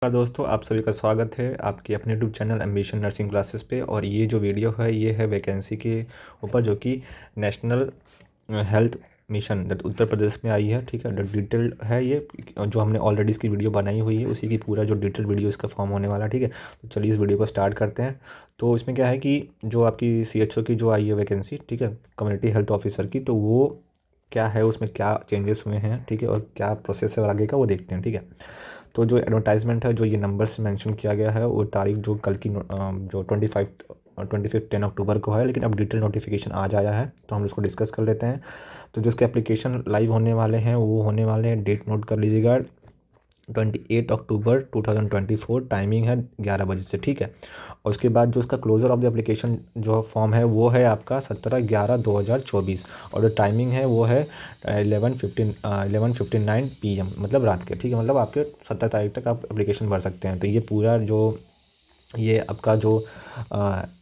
नमस्कार दोस्तों, आप सभी का स्वागत है आपके अपने YouTube channel ambition nursing classes पे। और ये जो वीडियो है ये है वैकेंसी के ऊपर, जो कि national health mission Uttar Pradesh में आई है। ठीक है, डिटेल है ये, जो हमने ऑलरेडी इसकी वीडियो बनाई हुई है उसी की पूरा जो डिटेल वीडियो इसका फॉर्म होने वाला है। ठीक है, तो चलिए इस वीडियो को स्टार्ट करते हैं। तो इसमें क्या है कि जो आपकी CHO की जो आई है वैकेंसी, ठीक है, कम्युनिटी हेल्थ ऑफिसर की, तो वो क्या है, उसमें क्या चेंजेस हुए हैं, ठीक है, और क्या प्रोसेस है आगे का वो देखते हैं। ठीक है, तो जो एडवर्टाइजमेंट है, जो ये नंबर से मेंशन किया गया है, वो तारीख जो कल की जो 25 10 अक्टूबर को है, लेकिन अब डिटेल नोटिफिकेशन आज आया है तो हम उसको डिस्कस कर लेते हैं। तो जो इसके एप्लीकेशन लाइव होने वाले हैं वो होने वाले हैं, डेट नोट कर लीजिएगा, 28 अक्टूबर 2024, टाइमिंग है 11 बजे से। ठीक है, और उसके बाद जो उसका क्लोजर ऑफ द एप्लीकेशन जो फॉर्म है वो है आपका 17/11/2024, और जो टाइमिंग है वो है 11:59 PM, मतलब रात के। ठीक है, मतलब आपके 17 तारीख तक आप एप्लीकेशन भर सकते हैं। तो ये पूरा जो ये आपका जो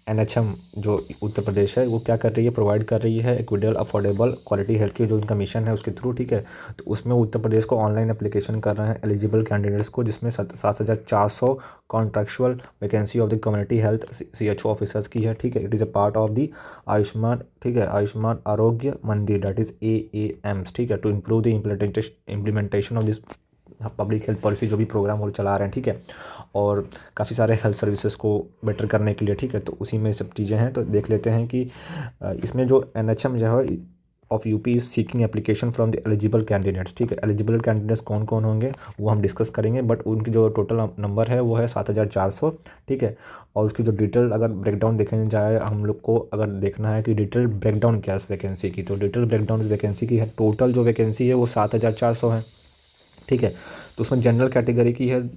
NHM जो उत्तर प्रदेश है वो क्या कर रही है, प्रोवाइड कर रही है इक्विटेबल अफोर्डेबल क्वालिटी हेल्थ की जो उनका मिशन है उसके थ्रू। ठीक है, तो उसमें उत्तर प्रदेश को ऑनलाइन एप्लीकेशन कर रहे हैं एलिजिबल कैंडिडेट्स को, जिसमें 7,400 contractual vacancy of the community health CHO officers की है। ठीक है, it is a part of the Ayushman, ठीक है, आयुष्मान आरोग्य मंदिर, दैट इज़ AAMs। ठीक है, to improve the implementation of this public health policy, जो भी प्रोग्राम वो चला रहे हैं। ठीक है, और काफ़ी सारे हेल्थ सर्विसेज को बेटर करने के लिए। ठीक है, तो उसी में सब चीज़ें हैं, तो देख लेते हैं कि इसमें जो NHM जो है of UP is seeking application from the eligible candidates. ठीक है, एलिजिबल कैंडिडेट्स कौन कौन होंगे वो हम डिस्कस करेंगे, बट उनकी जो टोटल नंबर है वो है 7,400। ठीक है, और उसकी जो डिटेल अगर ब्रेकडाउन देखने जाए, हम लोग को अगर देखना है कि डिटेल ब्रेकडाउन क्या है इस वैकेंसी की, तो डिटेल ब्रेकडाउन इस वैकेंसी की है, टोटल जो वैकेंसी है वो 7,400 है। ठीक है, तो उसमें जनरल कैटेगरी की है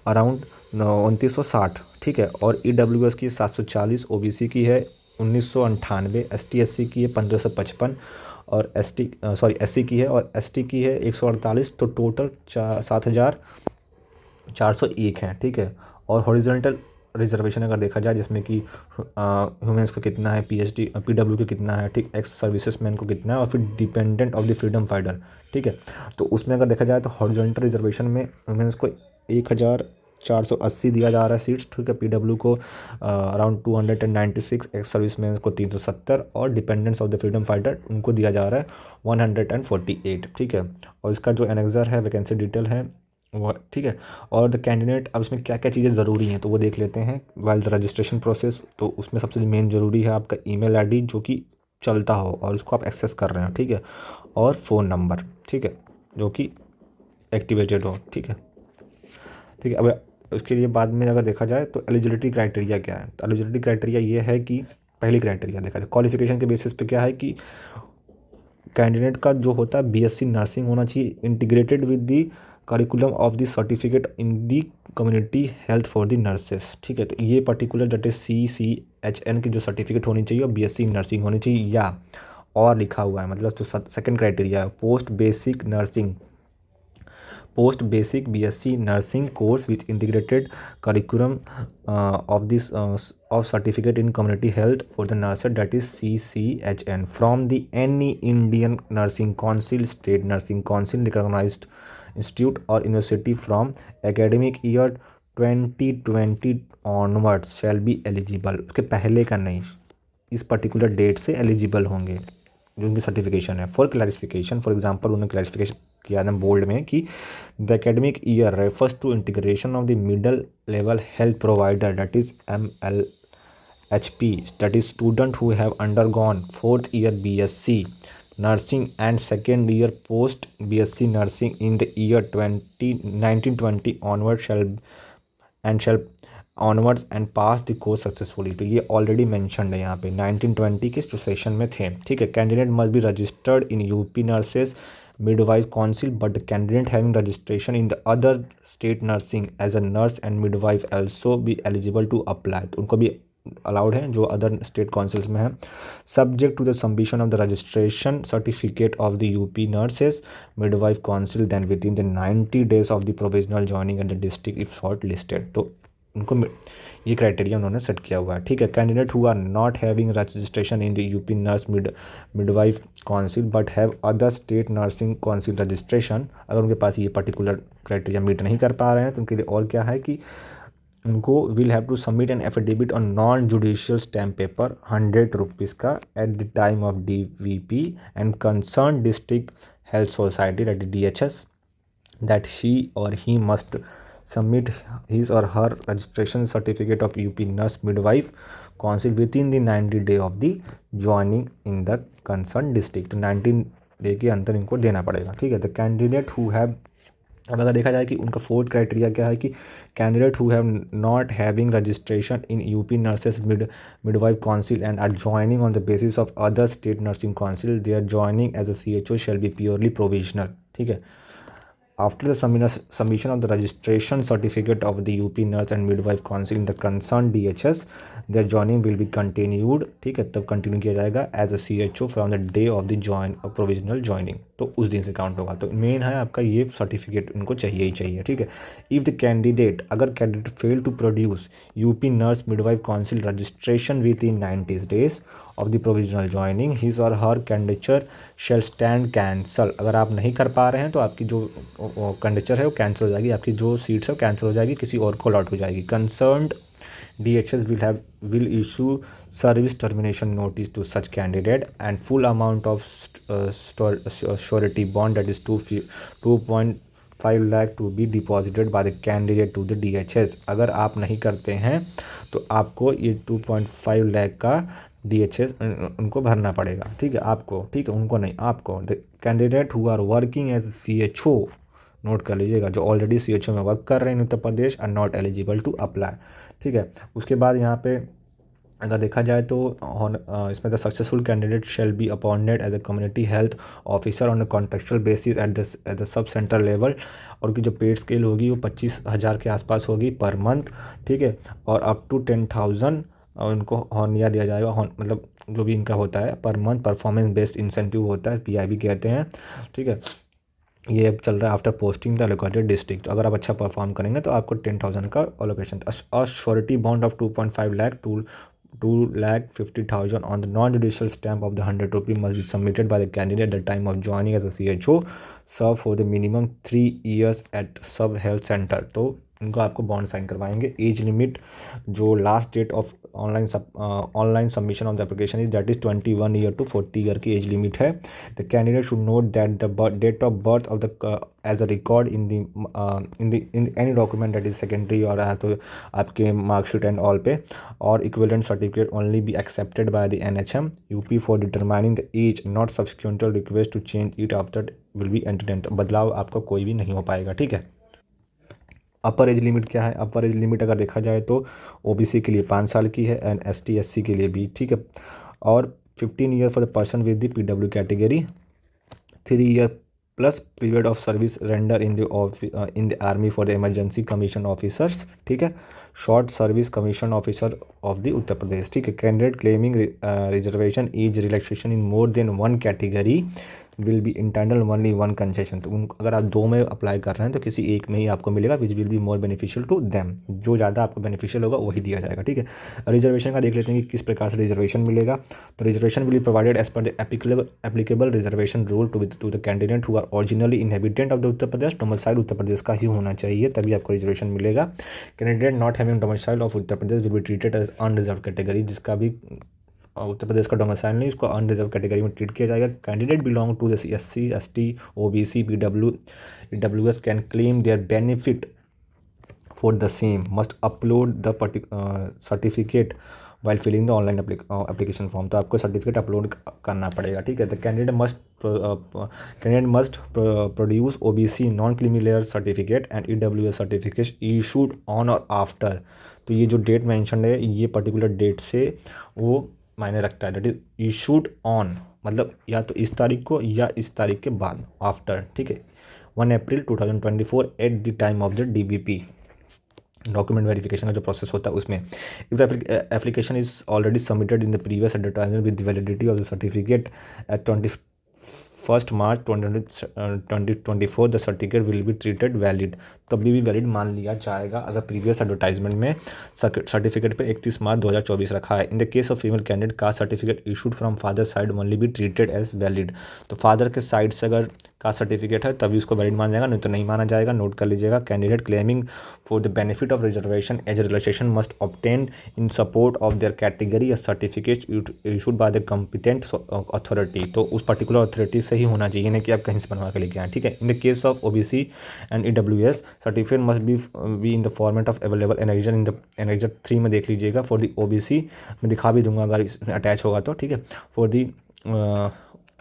अराउंड 2960। ठीक है, और EWS की 740, OBC की है 1998, ST SC की है 1555, और SC की है, और ST की है 148। तो टोटल 7,401 हैं। ठीक है, और हॉरिजॉन्टल रिजर्वेशन अगर देखा जाए, जिसमें कि ह्यूमेंस को कितना है, PW को कितना है, ठीक, एक्स सर्विसेज मैन को कितना है, और फिर dependent of the freedom fighter. ठीक है, तो उसमें अगर देखा जाए तो हॉरिजॉन्टल रिजर्वेशन में ह्यूमेंस को 1,480 दिया जा रहा है सीट्स। ठीक है, PW को अराउंड 296, एक्स सर्विस मैन को 370, और dependents of the freedom fighter उनको दिया जा रहा है 148। ठीक है, और इसका जो एनेक्सर है, वैकेंसी डिटेल है वो। ठीक है, और द कैंडिडेट, अब इसमें क्या क्या चीज़ें ज़रूरी हैं तो वो देख लेते हैं। वाइल द रजिस्ट्रेशन प्रोसेस, तो उसमें सबसे मेन ज़रूरी है आपका ईमेल आईडी जो कि चलता हो और उसको आप एक्सेस कर रहे हो। ठीक है, और फ़ोन नंबर, ठीक है, जो कि एक्टिवेटेड हो। ठीक है, ठीक है, अब उसके लिए बाद में अगर देखा जाए तो एलिजिबिलिटी क्राइटेरिया क्या है, तो एलिजिबिलिटी क्राइटेरिया ये है कि पहली क्राइटेरिया देखा जाए क्वालिफिकेशन के बेसिस पे क्या है कि कैंडिडेट का जो होता है BSc नर्सिंग होना चाहिए, integrated with the curriculum of the certificate in the community health for the nurses. ठीक है, तो ये पर्टिकुलर दैट इज CCHN की जो सर्टिफिकेट होनी चाहिए और BSc नर्सिंग होनी चाहिए, या और लिखा हुआ है, मतलब जो सेकंड क्राइटेरिया है, post basic BSc nursing course which integrated curriculum of this of certificate in community health for the nurse, that is CCHN, from the any Indian nursing council, state nursing council recognized institute or university from academic year 2020 onwards shall be eligible। उसके पहले का नहीं, इस particular date से eligible होंगे जो उनकी certification है। फॉर क्लैरिफिकेशन, फॉर एग्जांपल उन्होंने क्लैरिफिकेशन किया था बोल्ड में कि the academic year refers to integration of the middle level health provider, that is MLHP, that is student who have undergone 4th year BSc nursing and 2nd year post BSc nursing in the year 1920 onwards and pass the course successfully। तो ये already mentioned है यहाँ पे 1920 के जो session में थे। ठीक है, candidate must be registered in UP nurses midwife council, but the candidate having registration in the other state nursing as a nurse and midwife also be eligible to apply। तो उनको भी अलाउड है जो other state councils में है, subject to the submission of the registration certificate of the UP nurses midwife council then within the 90 days of the provisional joining at the district if shortlisted. तो उनको ये criteria उन्होंने set किया हुआ है, ठीक है। Candidate who are not having registration in the UP nurse midwife council but have other state nursing council registration, अगर उनके पास ये पर्टिकुलर क्राइटेरिया मीट नहीं कर पा रहे हैं तो उनके लिए और क्या है कि उनको will have to submit an affidavit on non judicial stamp paper 100 rupees का at the time of DVP and concern district health society that DHS that she or he must submit his or her registration certificate of UP Nurse Midwife Council within the 90 day of the joining in the concerned district। तो 19 day के अंदर इनको देना पड़ेगा, ठीक है। The candidate who have, अब अगर देखा जाए कि उनका फोर्थ क्राइटेरिया क्या है कि candidate who have not having registration in UP nurses midwife council and are joining on the basis of other state nursing council they are joining as a CHO shall be purely provisional, ठीक है। After the submission of the registration certificate of the UP Nurse and Midwife Council in the concerned DHS, their joining will be continued, ठीक है, तब continue किया जाएगा as a CHO from the day of the provisional joining, तो उस दिन से count होगा। तो मेन है आपका ये सर्टिफिकेट उनको चाहिए ही चाहिए, ठीक है। इफ़ द कैंडिडेट, अगर candidate fail to produce UP nurse midwife council registration within 90 days of the provisional joining his or her candidature shall stand cancel, अगर आप नहीं कर पा रहे हैं तो आपकी जो कैंडिडेचर है वो कैंसिल हो जाएगी, आपकी जो सीट्स है वो कैंसिल हो जाएगी, किसी और को अलॉट हो जाएगी। Concerned DHS will issue service termination notice to such candidate and full amount of surety bond that is 2.5 lakh to be deposited by the candidate to the DHS। अगर आप नहीं करते हैं तो आपको ये 2.5 लाख का DHS उनको भरना पड़ेगा, ठीक है, आपको, ठीक है, उनको नहीं, आपको। The candidate who are working as CHO, note कर लीजिएगा, जो ऑलरेडी CHO में वर्क कर रहे हैं in Uttar Pradesh are not eligible to apply, ठीक है। उसके बाद यहाँ पे अगर देखा जाए तो इसमें the successful candidate shall be appointed as a community health officer on a contractual basis at the sub centre level, और की जो पेड स्केल होगी वो 25,000 के आसपास होगी पर मंथ, ठीक है। और अप टू 10,000 उनको हॉर्निया दिया जाएगा, मतलब जो भी इनका होता है per month performance based incentive होता है, PIB कहते हैं, ठीक है। ये अब चल रहा है after posting the allocated district, तो अगर आप अच्छा परफॉर्म करेंगे तो आपको 10,000 का एलोकेशन। और surety bond of 2.5 lakh 2,50,000 on the non judicial stamp of the 100 rupee must be submitted by the candidate at the time of joining as a CHO serve for the minimum 3 years at sub health centre, तो इनको आपको bond sign करवाएंगे। Age limit, जो last date of online submission of the application is that is 21 year to 40 year की age limit है। The candidate should note that the date of birth of the age a record in any document that is secondary, और तो आपके marksheet and all पे, और equivalent certificate only be accepted by the NHM UP for determining the age, not subsequent request to change it after will be entertained, बदलाव आपका कोई भी नहीं हो पाएगा, ठीक है। अपर एज लिमिट क्या है? अपर एज लिमिट अगर देखा जाए तो OBC के लिए 5 साल की है एंड ST SC के लिए भी, ठीक है। और 15 year for the person with the PW category, 3 year plus period of service render in the army for the emergency commission officers, ठीक है। Short service commission officer of the Uttar Pradesh, ठीक है। Candidate claiming reservation age relaxation in more than 1 category will be internal only 1 concession, तो अगर आप 2 में apply कर रहे हैं तो किसी एक में ही आपको मिलेगा, which will be more beneficial to them, जो ज़्यादा आपको बेनिफिशियल होगा वही दिया जाएगा, ठीक है। रिजर्वेशन का देख लेते हैं कि किस प्रकार से रिजर्वेशन मिलेगा। तो reservation will be provided as per the applicable reservation rule to the candidate who are originally inhabitant of the Uttar Pradesh, domicile Uttar Pradesh का ही होना चाहिए, तभी आपको रिजर्वेशन मिलेगा। Candidate not having domicile of Uttar Pradesh will be treated as unreserved category, जिसका भी उत्तर प्रदेश का डोमिसाइल नहीं, उसको अनरिजर्व कैटेगरी में ट्रीट किया जाएगा। Candidate belong to the SC ST OBC PWS can claim their benefit for the same must upload the certificate while filling the online application form, तो आपको सर्टिफिकेट अपलोड करना पड़ेगा, ठीक है। The candidate must produce OBC non creamy layer certificate and EWS certificate issued on or after, तो ये जो date mention है ये पर्टिकुलर डेट से वो मायने रखता है, दैट इज इशूड ऑन, मतलब या तो इस तारीख को या इस तारीख के बाद, आफ्टर, ठीक है। 1 April 2024 एट द टाइम ऑफ द DVP डॉक्यूमेंट वेरिफिकेशन का जो प्रोसेस होता है उसमें। If the application is already submitted in the previous advertisement with the validity of the certificate at 1 March 2024 the certificate will be treated valid, तभी भी वैलिड मान लिया जाएगा अगर प्रीवियस एडवर्टाइजमेंट में सर्टिफिकेट पे 31 मार्च 2024 रखा है। In the case of female candidate caste certificate issued from father side only be treated as valid, तो फादर के साइड से अगर कास्ट सर्टिफिकेट है तभी उसको वैलिड माना जाएगा, नहीं तो नहीं माना जाएगा। नोट कर लीजिएगा। Candidate claiming for the benefit of reservation age relaxation must obtain in support of their category या certificate issued by the competent authority, तो उस पर्टिकुलर अथॉरिटी से ही होना चाहिए, नहीं कि आप कहीं से बनवा के लेके आए, ठीक है। In the case of OBC and EWS certificate must be in the format of available annexure in the annexure 3 में देख लीजिएगा। फॉर द ओबीसी मैं दिखा भी दूंगा अगर इसमें अटैच होगा तो, ठीक है। For the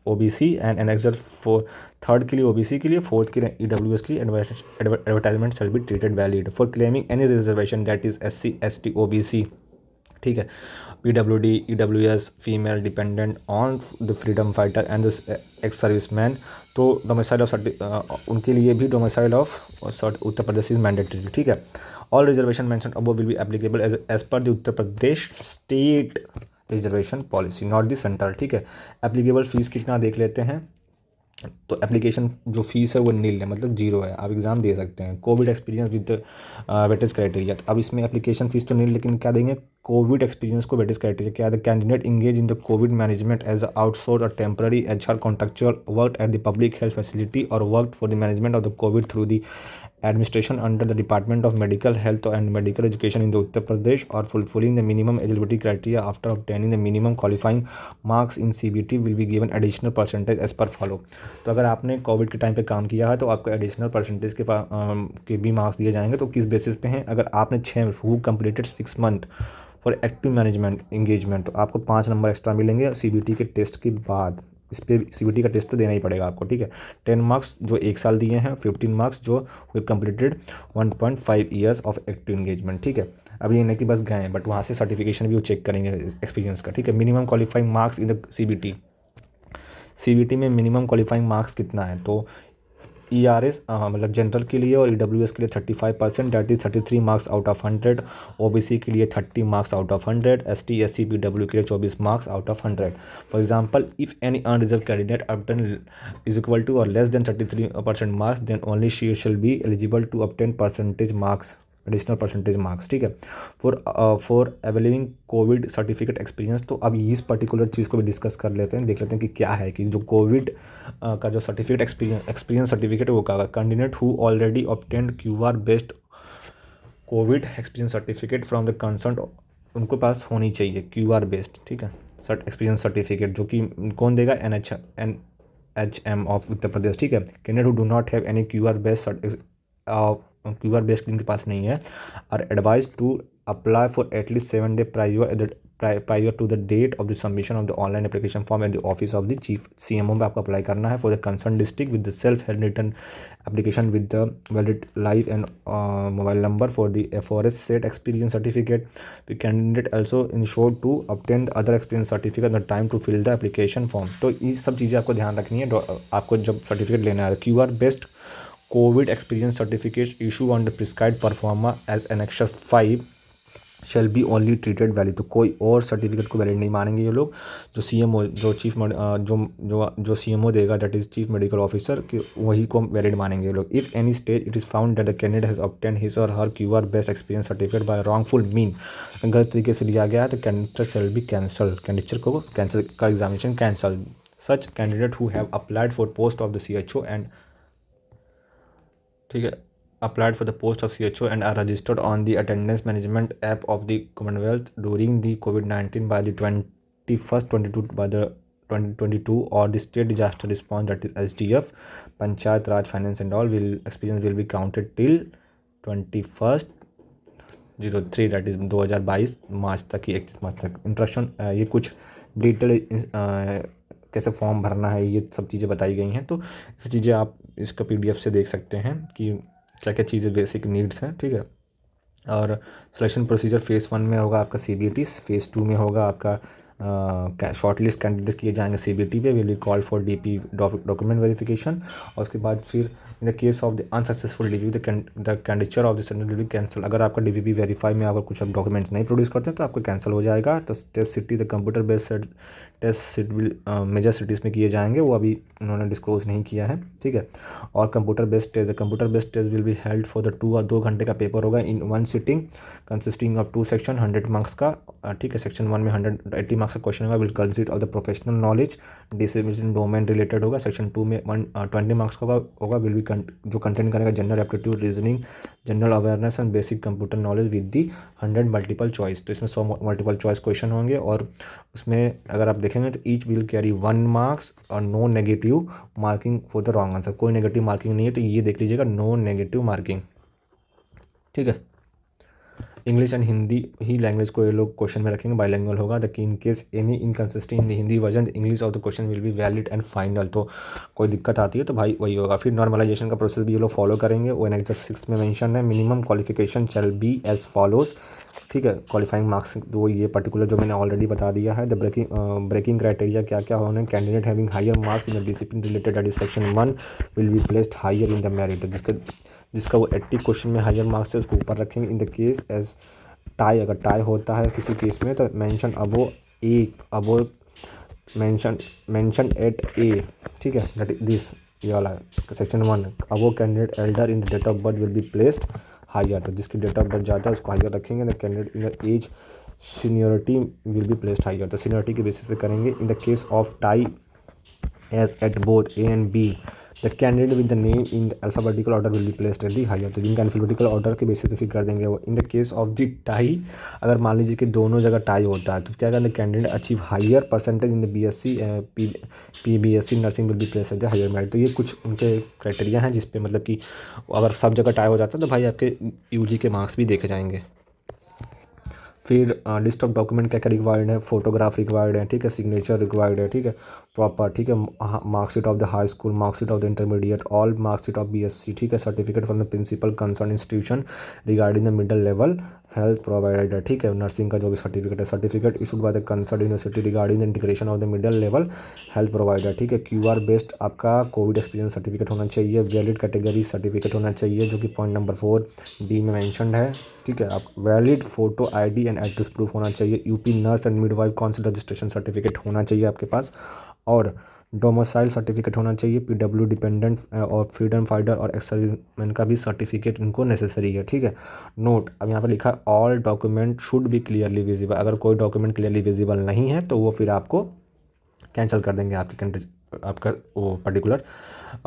OBC and annexure for third के लिए ओबीसी के लिए, फोर्थ के लिए ईडब्ल्यूएस की advertisement shall be treated valid for claiming any reservation that is SC ST OBC, ठीक है। PWD, EWS, female dependent on the freedom fighter and the ex serviceman, तो डोमिसाइल ऑफ उनके लिए भी domicile of Uttar Pradesh is mandatory, ठीक है। All reservation mention above will be applicable as per the Uttar Pradesh state reservation policy not the central, ठीक है। Applicable fees कितना देख लेते हैं। तो एप्लीकेशन जो फीस है वो नील है, मतलब जीरो है, आप एग्ज़ाम दे सकते हैं। Covid experience with weightage criteria, तो अब इसमें एप्लीकेशन फीस तो नील, लेकिन क्या देंगे, कोविड एक्सपीरियंस को वेटेज क्राइटेरिया क्या है। The candidate engage in the COVID management as outsource और temporary HR contractual work at the public health facility और work for the management of the COVID through the administration under the Department of Medical Health and Medical Education in the Uttar Pradesh or fulfilling the minimum eligibility criteria after obtaining the minimum qualifying marks in CBT will be given additional percentage as per follow। तो अगर आपने Covid के time पे काम किया है तो आपको एडिशनल परसेंटेज के भी मार्क्स दिए जाएंगे। तो किस बेसिस पे हैं, अगर आपने 6 completed 6 month for active management engagement, तो आपको 5 नंबर एक्स्ट्रा मिलेंगे CBT के टेस्ट के बाद। इस पर CBT का टेस्ट तो देना ही पड़ेगा आपको, ठीक है। 10 मार्क्स जो 1 साल दिए हैं, 15 मार्क्स जो we completed 1.5 years of active engagement, ठीक है। अब ये नहीं कि बस गए, बट वहाँ से सर्टिफिकेशन भी वो चेक करेंगे एक्सपीरियंस का, ठीक है। Minimum qualifying marks in the CBT में मिनिमम क्वालिफाइंग मार्क्स कितना है, तो ERS मतलब जनरल के लिए और EWS के लिए 35%, that is 33 marks out of 100। OBC के लिए 30 marks out of 100। ST SC PW के लिए 24 marks out of 100। For example, if any unreserved candidate obtain is equal to और less than 33% marks, then only she shall be eligible to obtain percentage marks, additional percentage marks, ठीक है। For availing COVID certificate experience, तो अब इस particular चीज़ को भी discuss कर लेते हैं, देख लेते हैं कि क्या है कि जो कोविड का जो सर्टिफिकेट एक्सपीरियंस सर्टिफिकेट है वो क्या, candidate who already obtained QR based covid experience certificate from the concern, उनको पास होनी चाहिए QR बेस्ड, ठीक है, एक्सपीरियंस सर्टिफिकेट, जो कि कौन देगा, NHM ऑफ उत्तर प्रदेश, ठीक है। Candidate who do not have any QR based जिनके पास नहीं है are advise to apply for at least 7 day prior to the date of the submission of the online application form at the office of the chief CMO में आपको apply करना है for the concern district with the self hand written application with the valid live and mobile number for the FORS set experience certificate. The candidate also ensure to obtain the other experience certificate the time to fill the application form। तो ये सब चीज़ें आपको ध्यान रखनी है आपको जब सर्टिफिकेट लेना है। QR based covid experience certificate issue on the prescribed proforma as annexure 5 shall be only treated valid, तो कोई और सर्टिफिकेट को वैलिड नहीं मानेंगे ये लोग। जो CMO जो CMO देगा, that is chief medical officer, कि वही को वैलिड मानेंगे ये लोग। If any stage it is found that the candidate has obtain his or her QR based experience certificate bye wrongful mean, गलत तरीके से लिया गया है, तो candidate shall B cancel, candidate को कैंसिल का examination cancel. Such candidate who have applied for post of the CHO and, ठीक है, applied for the post of CHO and are registered on the attendance management app of the Commonwealth during the COVID-19 by the 21st 22 by the 2022 or the state disaster response, that is SDF, Panchayat Raj finance and all experience will be counted till 21st/03 that is 2022 मार्च तक ही 31 मार्च तक। Introduction ये कुछ detail कैसे form भरना है ये सब चीज़ें बताई गई हैं, तो ये चीज़ें आप इसका PDF से देख सकते हैं कि क्या क्या चीज़ें बेसिक नीड्स हैं, ठीक है। और सिलेक्शन प्रोसीजर फेज़ 1 में होगा आपका CBT, फेज़ 2 में होगा आपका शॉर्ट लिस्ट कैंडिडेट किए जाएंगे CBT पे, will be call for DP document verification, और उसके बाद फिर in the case of the unsuccessful DVP the candidature of the centre will be cancel. अगर आपका डीवीपी वेरीफाई में अगर कुछ आप डॉक्यूमेंट्स नहीं प्रोड्यूस करते तो आपका कैंसिल हो जाएगा। तो test city the computer based test sit major cities में किए जाएंगे, वो अभी उन्होंने डिस्क्लोज नहीं किया है, ठीक है। और computer based test, the computer based test will be held for the 2 घंटे का पेपर होगा in one sitting consisting of 2 section 100 marks का, ठीक है। सेक्शन 1 में 180 मार्क्स का क्वेश्चन होगा, will consist of the professional knowledge discipline domain related होगा। सेक्शन 2 में 120 मार्क्स का होगा, विल बी जो कंटेंट करेगा general aptitude, reasoning, general awareness and basic computer knowledge with the 100 multiple choice. तो इसमें 100 मल्टीपल चॉइस क्वेश्चन होंगे और उसमें अगर आप देखेंगे तो ईच विल कैरी 1 मार्क्स और no negative marking for the wrong answer. कोई नेगेटिव मार्किंग नहीं है, तो ये देख लीजिएगा, नो नेगेटिव मार्किंग, ठीक है। English and Hindi he language को ये लोग क्वेश्चन में रखेंगे, बाइलिंगुअल होगा। The in case any inconsistent in the Hindi version English of the question will be valid and final. तो कोई दिक्कत आती है तो भाई वही होगा। फिर नॉर्मलाइजेशन का प्रोसेस भी ये लोग फॉलो करेंगे, वो एनेक्स 6 में मेंशन है। Minimum qualification shall be as follows, ठीक है। क्वालिफाइंग मार्क्स वो ये पर्टिकुलर जो मैंने ऑलरेडी बता दिया है। द ब्रेकिंग क्राइटेरिया क्या क्या होने, candidate having higher marks in the discipline related at section 1 will be placed higher in the merit. जिसका वो 80 क्वेश्चन में हायर मार्क्स है उसको ऊपर रखेंगे। In the case as tie, अगर टाई होता है किसी केस में तो mention above mention at A, ठीक है, दैट इज दिस, ये वाला section 1 above candidate elder in the date of birth will be placed higher. तो जिसकी डेट ऑफ बर्थ ज़्यादा है उसको हायर रखेंगे। The candidate in the age seniority will be placed higher, तो सीनियरिटी के बेसिस पे करेंगे। In the case of tie age at both A and B the candidate with the name in the alphabetical order will be placed at the higher, तो जिनका alphabetical order के basis पे फिर कर देंगे वो। इन the case of the tie, अगर मान लीजिए कि दोनों जगह टाई होता है तो क्या करना, candidate achieve higher percentage in the BSc BSc nursing will be placed at the higher merit. तो ये कुछ उनके क्राइटेरिया हैं जिसपे मतलब कि अगर सब जगह टाई हो जाता है तो भाई आपके यूजी के मार्क्स भी देखे जाएंगे। फिर लिस्ट ऑफ डॉक्यूमेंट क्या क्या रिक्वायर्ड है, फोटोग्राफ रिक्वायर्ड है, ठीक है, सिग्नेचर रिक्वायर्ड है, ठीक है, प्रॉपर, ठीक है, marksheet of the high school, marksheet of the intermediate, all marksheet of BSc, ठीक है, certificate from the principal concern institution regarding the middle level health provider, ठीक है, नर्सिंग का जो भी सर्टिफिकेट है, certificate issued by the concern university regarding the integration of the middle level health provider, ठीक है, क्यूआर बेस्ड आपका covid experience certificate होना चाहिए, वैलिड कैटेगरी सर्टिफिकेट होना चाहिए जो कि पॉइंट नंबर 4 डी में मैंशनड है, ठीक है। आप valid photo ID and address proof होना चाहिए। UP nurse and midwife council registration certificate होना चाहिए आपके पास, और डोमिसाइल सर्टिफिकेट होना चाहिए। पीडब्ल्यू डिपेंडेंट और फ्रीडम फाइटर और एक्सर्विसमैन का भी सर्टिफिकेट इनको नेसेसरी है, ठीक है। नोट, अब यहाँ पर लिखा है all document should be clearly visible. अगर कोई डॉक्यूमेंट क्लियरली विजिबल नहीं है तो वो फिर आपको कैंसिल कर देंगे आपका वो पर्टिकुलर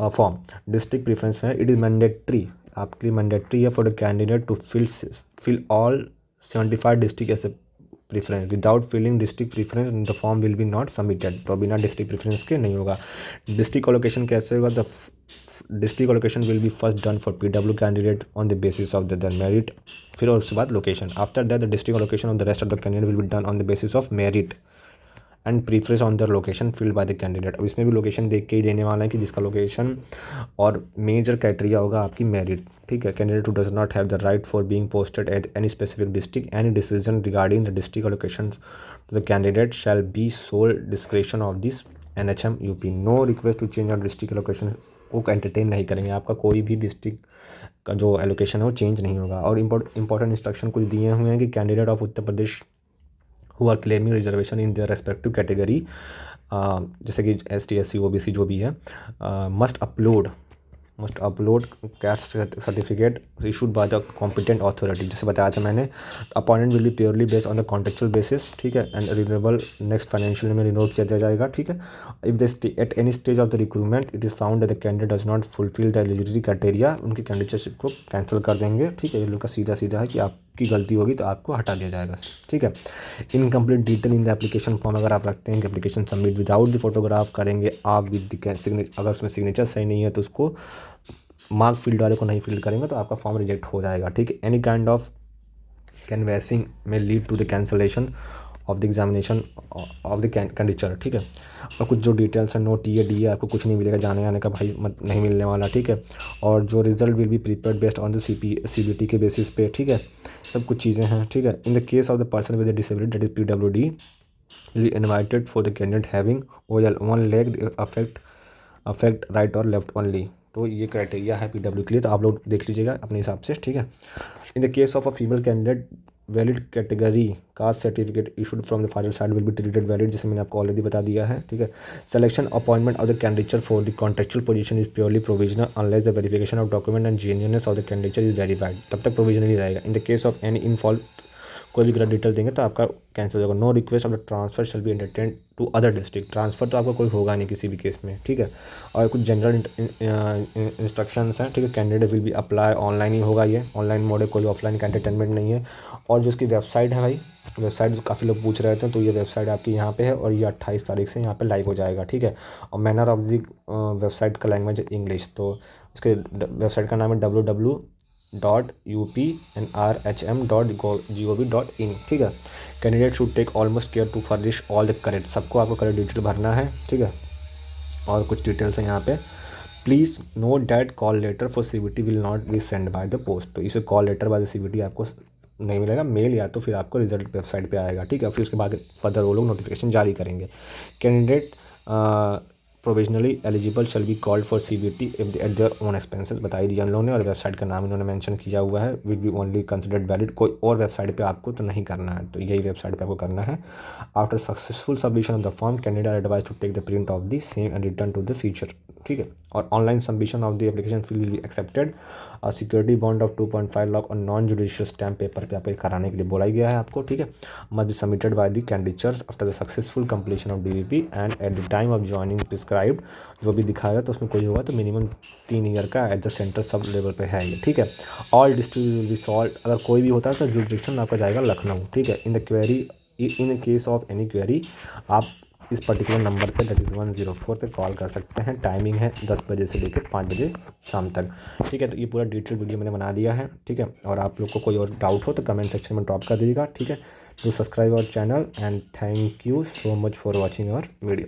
फॉर्म। डिस्ट्रिक्ट प्रेफरेंस में इट इज़ मैंडेटरी, आपके लिए मैंडेटरी है for the candidate to fill all 75 district as a preference. Without filling district preference the form will be not submitted, तो बिना डिस्ट्रिक्ट प्रेफरेंस के नहीं होगा। डिस्ट्रिक्ट अलोकेशन कैसे होगा, the district allocation will be first done for PW candidate on the basis of the merit, फिर और उसके बाद location. After that the district allocation of the rest of the candidate will be done on the basis of merit and preference on the location filled by the candidate. अब इसमें भी location देख के ही देने वाला है कि जिसका लोकेशन और मेजर क्राइटेरिया होगा आपकी मेरिट, ठीक है। Candidate who does not have the right for being posted at any specific district, any decision regarding the district allocation to the candidate shall be sole discretion of this NHM UP. No request to change of district allocation, वो entertain नहीं करेंगे, आपका कोई भी district का जो allocation है वो चेंज नहीं होगा। और इंपॉर्टेंट इंस्ट्रक्शन कुछ दिए हुए हैं कि candidate of Uttar Pradesh who are claiming reservation in their respective category, जैसे कि ST SC OBC जो भी है, must upload caste certificate issued by the competent authority। जैसे बताया था मैंने, appointment will be purely based on the contractual basis, ठीक है, एंड रिन्यूएबल नेक्स्ट फाइनेंशियल में रिन्यू किया जाएगा, ठीक है। If the at any stage of the recruitment it is found that the candidate does not fulfil the eligibility criteria, उनकी candidateship को cancel कर देंगे, ठीक है। ये लोग का सीधा है कि आपकी गलती होगी तो आपको हटा दिया जाएगा, ठीक है। Incomplete detail in the application form, अगर आप रखते हैं कि application submit without the photograph करेंगे आप विद द अगर उसमें सिग्नेचर सही नहीं है तो उसको मार्क फील्ड वाले को नहीं फिल करेंगे तो आपका फॉर्म रिजेक्ट हो जाएगा, ठीक है। एनी काइंड ऑफ कैनवैसिंग में lead to the cancellation of the examination of the candidature, ठीक है। और कुछ जो डिटेल्स है, नोट ये डी है, आपको कुछ नहीं मिलेगा, जाने आने का भाई मत नहीं मिलने वाला, ठीक है। और जो result will be prepared based on the CBT के बेसिस पे, ठीक है, सब कुछ चीज़ें हैं, ठीक है। In the case of the person with disability that is PWD will be invited for the candidate having OL one leg affect right or left only, तो ये क्राइटेरिया है PW के लिए, तो आप लोग देख लीजिएगा अपने हिसाब से, ठीक है। In the case of a female candidate valid category caste certificate issued from the father side will be treated valid, जैसे मैंने आपको ऑलरेडी बता दिया है, ठीक है। Selection appointment of the candidature for the contractual position is purely provisional unless the verification of document and genuineness of the candidature is verified, तब तक प्रोविजनली रहेगा। In the case of any involve कोई भी गलत detail देंगे तो आपका cancel हो जाएगा। No request of the transfer shall be entertained to other district, transfer तो आपका कोई होगा नहीं किसी भी केस में, ठीक है। और कुछ जनरल इंस्ट्रक्शंस हैं, ठीक है। Candidate will be apply online ही होगा, ये ऑनलाइन मोड है, कोई ऑफलाइन का एंटरटेनमेंट नहीं है। और जो इसकी वेबसाइट है भाई, वेबसाइट काफ़ी लोग पूछ रहे थे, तो ये वेबसाइट आपकी यहाँ पे है और ये 28 तारीख से यहाँ पे लाइव हो जाएगा, ठीक है। और मैनर ऑफ द वेबसाइट का लैंग्वेज इंग्लिश, तो इसके वेबसाइट का नाम है www.upnrhm.gov.in, ठीक है। Candidate should take almost care to furnish all the correct, सबको आपको करेक्ट डिटेल भरना है, ठीक है। और कुछ डिटेल्स हैं यहाँ पे। Please note that call letter for CBT will not be send by the post, तो इसे call letter by the CBT आपको नहीं मिलेगा, मेल या तो फिर आपको रिजल्ट वेबसाइट पे आएगा, ठीक है। फिर उसके बाद फर्दर वो लोग नोटिफिकेशन जारी करेंगे। Candidate provisionally eligible shall be called for CBT if at their own expenses, बता ही दिया इन लोगों ने। और वेबसाइट का नाम इन्होंने मेंशन किया हुआ है, will be only considered valid, कोई और वेबसाइट पे आपको तो नहीं करना है, तो यही वेबसाइट पे आपको करना है। After successful submission of the form candidate advise to take the print of the same and return to the future, ठीक है। और online submission of the application will be accepted. और सिक्योरिटी बॉन्ड ऑफ 2.5 लाख और non judicial stamp paper पे आपको कराने के लिए बोला गया है आपको, ठीक है। Must be submitted by the candidates after the successful completion of DVP and at the time of joining prescribed, जो भी दिखाएगा तो उसमें कोई होगा तो मिनिमम 3 ईयर का at the centre sub level पे है ये, ठीक है। All district will be solve, अगर कोई भी होता है तो जुरिडिक्शन आपका जाएगा लखनऊ, ठीक है। In case of any query आप इस पर्टिकुलर नंबर पे दैट इज़ 104 पे कॉल कर सकते हैं। टाइमिंग है 10 बजे से लेकर 5 बजे शाम तक, ठीक है। तो ये पूरा डिटेल वीडियो मैंने बना दिया है, ठीक है। और आप लोग को कोई और डाउट हो तो कमेंट सेक्शन में ड्रॉप कर दीजिएगा, ठीक है। To subscribe our channel and thank you so much for watching our video.